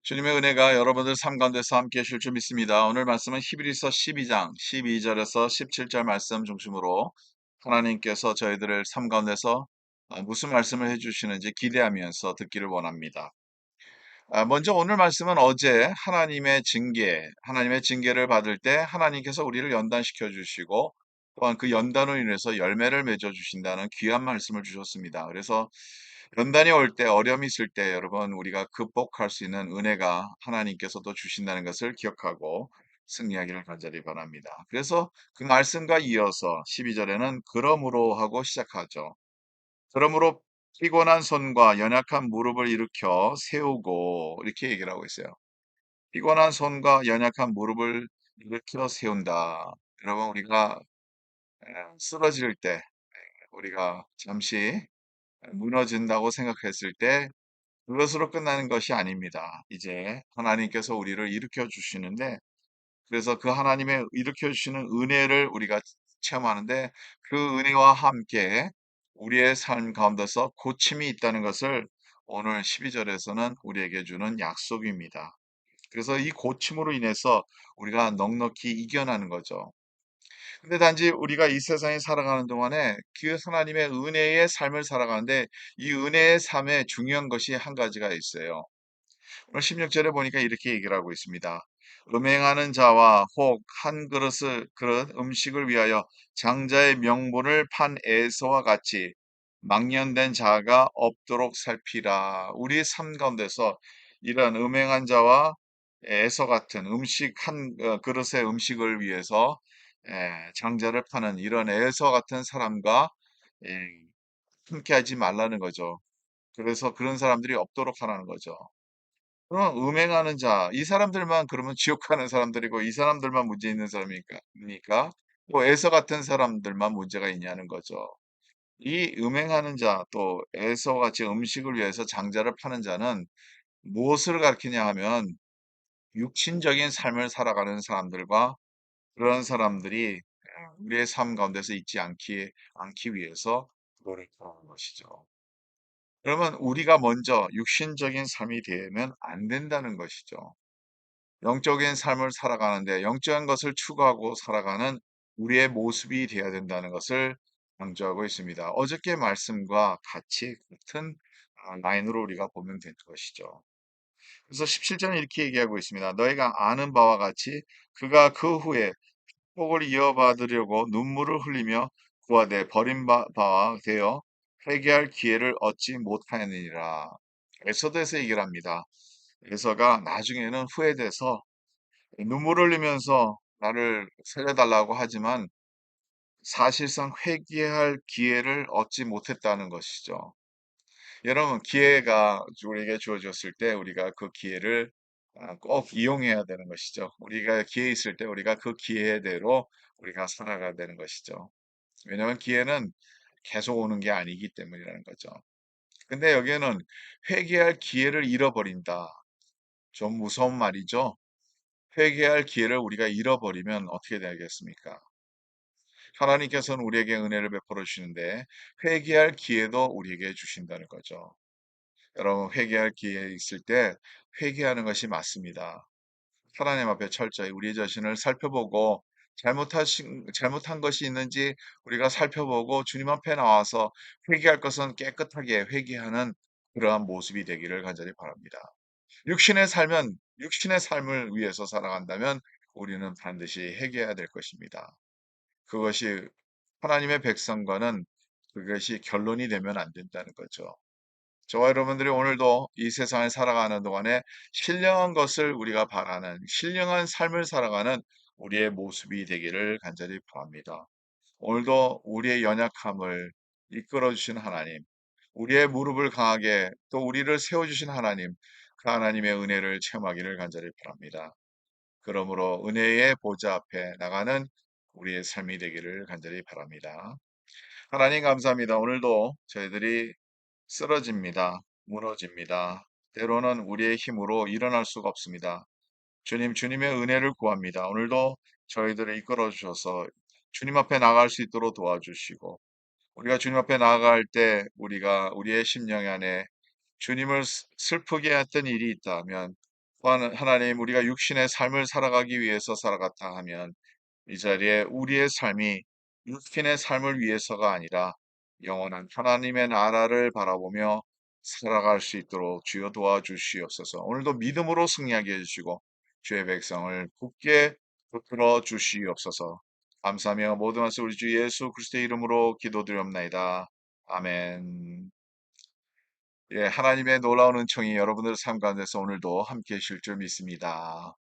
주님의 은혜가 여러분들 삶 가운데서 함께 하실 줄 믿습니다. 오늘 말씀은 히브리서 12장 12절에서 17절 말씀 중심으로 하나님께서 저희들을 삶 가운데서 무슨 말씀을 해주시는지 기대하면서 듣기를 원합니다. 먼저 오늘 말씀은 어제 하나님의 징계를 받을 때 하나님께서 우리를 연단시켜 주시고 또한 그 연단으로 인해서 열매를 맺어 주신다는 귀한 말씀을 주셨습니다. 그래서 연단이 올 때, 어려움이 있을 때 여러분 우리가 극복할 수 있는 은혜가 하나님께서도 주신다는 것을 기억하고 승리하기를 간절히 바랍니다. 그래서 그 말씀과 이어서 12절에는 그러므로 하고 시작하죠. 그러므로 피곤한 손과 연약한 무릎을 일으켜 세우고 이렇게 얘기를 하고 있어요. 피곤한 손과 연약한 무릎을 일으켜 세운다. 여러분 우리가 쓰러질 때 우리가 잠시 무너진다고 생각했을 때 그것으로 끝나는 것이 아닙니다. 이제 하나님께서 우리를 일으켜 주시는데 그래서 그 하나님의 일으켜 주시는 은혜를 우리가 체험하는데 그 은혜와 함께 우리의 삶 가운데서 고침이 있다는 것을 오늘 12절에서는 우리에게 주는 약속입니다. 그래서 이 고침으로 인해서 우리가 넉넉히 이겨나는 거죠. 근데 단지 우리가 이 세상에 살아가는 동안에 그 하나님의 은혜의 삶을 살아가는데 이 은혜의 삶에 중요한 것이 한 가지가 있어요. 오늘 16절에 보니까 이렇게 얘기를 하고 있습니다. 음행하는 자와 혹 한 그릇 음식을 위하여 장자의 명분을 판 에서와 같이 망령된 자가 없도록 살피라. 우리 삶 가운데서 이런 음행한 자와 에서 같은 한 그릇의 음식을 위해서 장자를 파는 이런 에서 같은 사람과 예, 함께하지 말라는 거죠. 그래서 그런 사람들이 없도록 하라는 거죠. 그럼 음행하는 자, 이 사람들만 그러면 지옥 가는 사람들이고 이 사람들만 문제 있는 사람입니까? 또 에서 같은 사람들만 문제가 있냐는 거죠. 이 음행하는 자, 또 에서 같이 음식을 위해서 장자를 파는 자는 무엇을 가리키냐 하면 육신적인 삶을 살아가는 사람들과 그런 사람들이 우리의 삶 가운데서 있지 않기 위해서 노력하는 것이죠. 그러면 우리가 먼저 육신적인 삶이 되면 안 된다는 것이죠. 영적인 삶을 살아가는데 영적인 것을 추구하고 살아가는 우리의 모습이 되어야 된다는 것을 강조하고 있습니다. 어저께 말씀과 같은 라인으로 우리가 보면 되는 것이죠. 그래서 17절은 이렇게 얘기하고 있습니다. 너희가 아는 바와 같이 그가 그 후에 복을 이어받으려고 눈물을 흘리며 구하되 바와 되어 회개할 기회를 얻지 못하느니라. 에서도에서 얘기를 합니다. 에서가 나중에는 후회돼서 눈물 흘리면서 나를 살려달라고 하지만 사실상 회개할 기회를 얻지 못했다는 것이죠. 여러분, 기회가 우리에게 주어졌을 때 우리가 그 기회를 꼭 이용해야 되는 것이죠. 우리가 기회 있을 때 우리가 그 기회대로 우리가 살아가야 되는 것이죠. 왜냐하면 기회는 계속 오는 게 아니기 때문이라는 거죠. 근데 여기에는 회개할 기회를 잃어버린다. 좀 무서운 말이죠. 회개할 기회를 우리가 잃어버리면 어떻게 되겠습니까? 하나님께서는 우리에게 은혜를 베풀어 주시는데 회개할 기회도 우리에게 주신다는 거죠. 여러분 회개할 기회 있을 때 회개하는 것이 맞습니다. 하나님 앞에 철저히 우리 자신을 살펴보고 잘못한 것이 있는지 우리가 살펴보고 주님 앞에 나와서 회개할 것은 깨끗하게 회개하는 그러한 모습이 되기를 간절히 바랍니다. 육신의 삶을 위해서 살아간다면 우리는 반드시 회개해야 될 것입니다. 그것이 하나님의 백성과는 그것이 결론이 되면 안 된다는 거죠. 저와 여러분들이 오늘도 이 세상을 살아가는 동안에 신령한 것을 우리가 바라는 신령한 삶을 살아가는 우리의 모습이 되기를 간절히 바랍니다. 오늘도 우리의 연약함을 이끌어 주신 하나님, 우리의 무릎을 강하게 또 우리를 세워 주신 하나님, 그 하나님의 은혜를 체험하기를 간절히 바랍니다. 그러므로 은혜의 보좌 앞에 나가는 우리의 삶이 되기를 간절히 바랍니다. 하나님 감사합니다. 오늘도 저희들이 쓰러집니다. 무너집니다. 때로는 우리의 힘으로 일어날 수가 없습니다. 주님의 은혜를 구합니다. 오늘도 저희들을 이끌어 주셔서 주님 앞에 나갈 수 있도록 도와주시고, 우리가 주님 앞에 나아갈 때 우리가 우리의 심령 안에 주님을 슬프게 했던 일이 있다면 또한 하나님 우리가 육신의 삶을 살아가기 위해서 살아갔다 하면 이 자리에 우리의 삶이 육신의 삶을 위해서가 아니라 영원한 하나님의 나라를 바라보며 살아갈 수 있도록 주여 도와주시옵소서. 오늘도 믿음으로 승리하게 해주시고 주의 백성을 굳게 붙들어 주시옵소서. 감사하며 모든 말씀 우리 주 예수 그리스도의 이름으로 기도드리옵나이다. 아멘. 예, 하나님의 놀라운 은총이 여러분들 삶 가운데서 오늘도 함께 하실 줄 믿습니다.